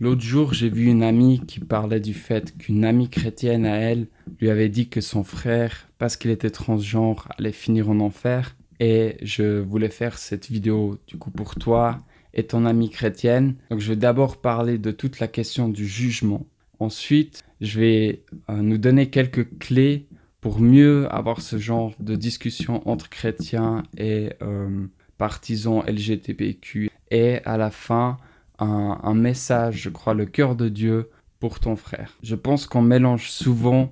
L'autre jour, j'ai vu une amie qui parlait du fait qu'une amie chrétienne à elle lui avait dit que son frère, parce qu'il était transgenre, allait finir en enfer. Et je voulais faire cette vidéo du coup pour toi et ton amie chrétienne. Donc je vais d'abord parler de toute la question du jugement. Ensuite, je vais nous donner quelques clés pour mieux avoir ce genre de discussion entre chrétiens et partisans LGBTQ. Et à la fin, un message, je crois, le cœur de Dieu pour ton frère. Je pense qu'on mélange souvent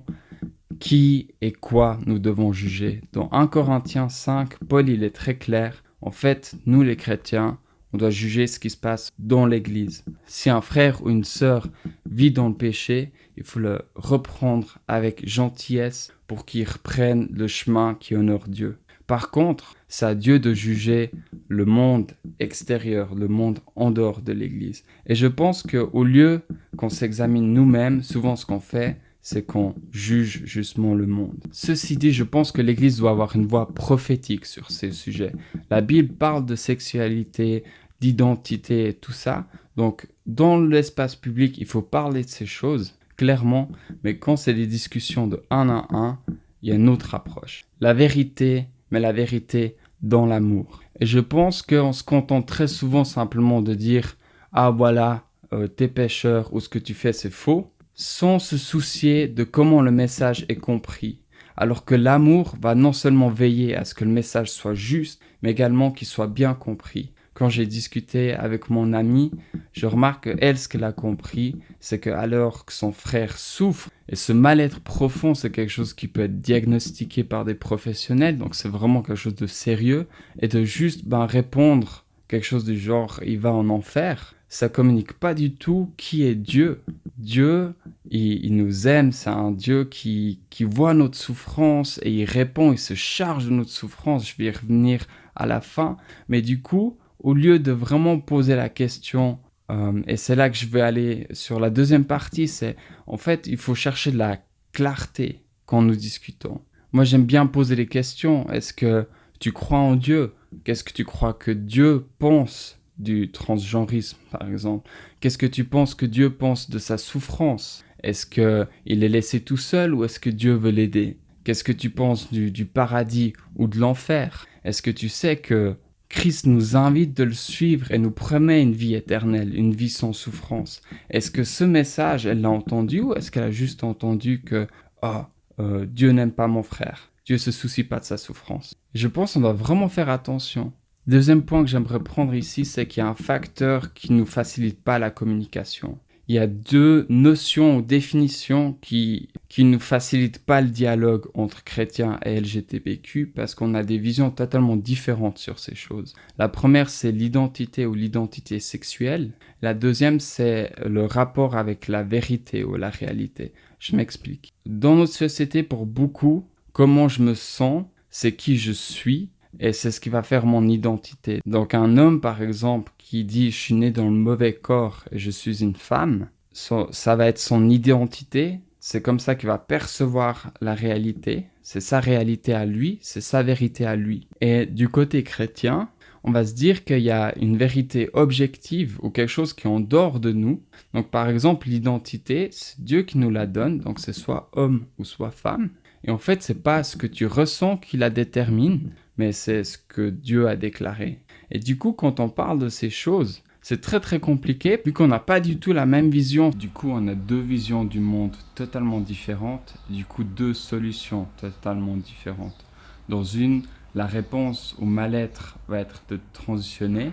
qui et quoi nous devons juger. Dans 1 Corinthiens 5, Paul il est très clair. En fait, nous les chrétiens, on doit juger ce qui se passe dans l'église. Si un frère ou une sœur vit dans le péché, il faut le reprendre avec gentillesse pour qu'il reprenne le chemin qui honore Dieu. Par contre, c'est à Dieu de juger le monde extérieur, le monde en dehors de l'église. Et je pense qu'au lieu qu'on s'examine nous-mêmes, souvent ce qu'on fait, c'est qu'on juge justement le monde. Ceci dit, je pense que l'Église doit avoir une voix prophétique sur ces sujets. La Bible parle de sexualité, d'identité et tout ça. Donc, dans l'espace public, il faut parler de ces choses, clairement. Mais quand c'est des discussions de un à un, il y a une autre approche. La vérité, mais la vérité dans l'amour. Et je pense qu'on se contente très souvent simplement de dire « Ah voilà, t'es pécheur ou ce que tu fais c'est faux », sans se soucier de comment le message est compris. Alors que l'amour va non seulement veiller à ce que le message soit juste, mais également qu'il soit bien compris. Quand j'ai discuté avec mon amie, je remarque qu'elle, ce qu'elle a compris, c'est qu'alors que son frère souffre, et ce mal-être profond, c'est quelque chose qui peut être diagnostiqué par des professionnels, donc c'est vraiment quelque chose de sérieux, et de juste répondre quelque chose du genre « il va en enfer », ça communique pas du tout qui est Dieu. Dieu, il nous aime, c'est un Dieu qui voit notre souffrance et il répond, il se charge de notre souffrance. Je vais y revenir à la fin. Mais du coup, au lieu de vraiment poser la question, et c'est là que je vais aller sur la deuxième partie, c'est en fait, il faut chercher de la clarté quand nous discutons. Moi, j'aime bien poser les questions. Est-ce que tu crois en Dieu? Qu'est-ce que tu crois que Dieu pense du transgenrisme, par exemple? Qu'est-ce que tu penses que Dieu pense de sa souffrance? Est-ce qu'il est laissé tout seul ou est-ce que Dieu veut l'aider? Qu'est-ce que tu penses du paradis ou de l'enfer? Est-ce que tu sais que Christ nous invite de le suivre et nous promet une vie éternelle, une vie sans souffrance? Est-ce que ce message, elle l'a entendu ou est-ce qu'elle a juste entendu que Dieu n'aime pas mon frère, Dieu se soucie pas de sa souffrance? Je pense qu'on doit vraiment faire attention. Deuxième point que j'aimerais prendre ici, c'est qu'il y a un facteur qui ne nous facilite pas la communication. Il y a deux notions ou définitions qui ne nous facilitent pas le dialogue entre chrétiens et LGBTQ parce qu'on a des visions totalement différentes sur ces choses. La première, c'est l'identité ou l'identité sexuelle. La deuxième, c'est le rapport avec la vérité ou la réalité. Je m'explique. Dans notre société, pour beaucoup, comment je me sens, c'est qui je suis. Et c'est ce qui va faire mon identité. Donc un homme, par exemple, qui dit « je suis né dans le mauvais corps et je suis une femme », ça va être son identité. C'est comme ça qu'il va percevoir la réalité. C'est sa réalité à lui, c'est sa vérité à lui. Et du côté chrétien, on va se dire qu'il y a une vérité objective ou quelque chose qui est en dehors de nous. Donc par exemple, l'identité, c'est Dieu qui nous la donne, donc c'est soit homme ou soit femme. Et en fait, c'est pas ce que tu ressens qui la détermine, mais c'est ce que Dieu a déclaré. Et du coup, quand on parle de ces choses, c'est très très compliqué, vu qu'on n'a pas du tout la même vision. Du coup, on a deux visions du monde totalement différentes, du coup deux solutions totalement différentes. Dans une, la réponse au mal-être va être de transitionner,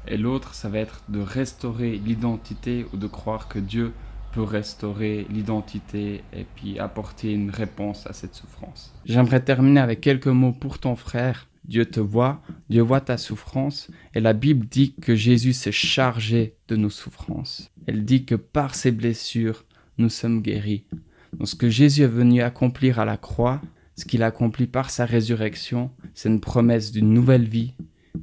et l'autre, ça va être de restaurer l'identité ou de croire que Dieu peut restaurer l'identité et puis apporter une réponse à cette souffrance. J'aimerais terminer avec quelques mots pour ton frère. Dieu te voit, Dieu voit ta souffrance et la Bible dit que Jésus s'est chargé de nos souffrances. Elle dit que par ses blessures, nous sommes guéris. Donc ce que Jésus est venu accomplir à la croix, ce qu'il a accompli par sa résurrection, c'est une promesse d'une nouvelle vie,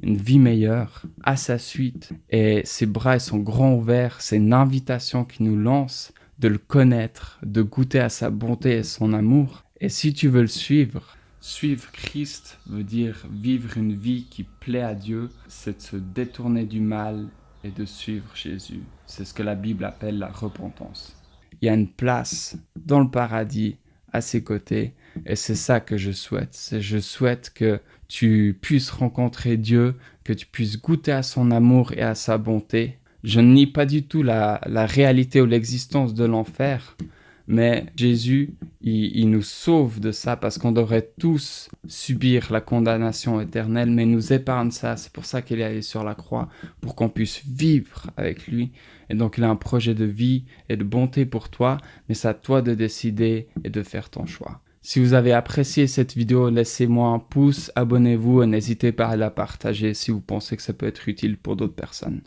une vie meilleure à sa suite. Et ses bras sont grands ouverts, c'est une invitation qui nous lance de le connaître, de goûter à sa bonté et son amour. Et si tu veux le suivre Christ veut dire vivre une vie qui plaît à Dieu, c'est de se détourner du mal et de suivre Jésus. C'est ce que la Bible appelle la repentance. Il y a une place dans le paradis à ses côtés et c'est ça que je souhaite. Je souhaite que tu puisses rencontrer Dieu, que tu puisses goûter à son amour et à sa bonté. Je ne nie pas du tout la réalité ou l'existence de l'enfer, mais Jésus, il nous sauve de ça parce qu'on devrait tous subir la condamnation éternelle, mais il nous épargne ça. C'est pour ça qu'il est allé sur la croix, pour qu'on puisse vivre avec lui. Et donc il a un projet de vie et de bonté pour toi, mais c'est à toi de décider et de faire ton choix. Si vous avez apprécié cette vidéo, laissez-moi un pouce, abonnez-vous et n'hésitez pas à la partager si vous pensez que ça peut être utile pour d'autres personnes.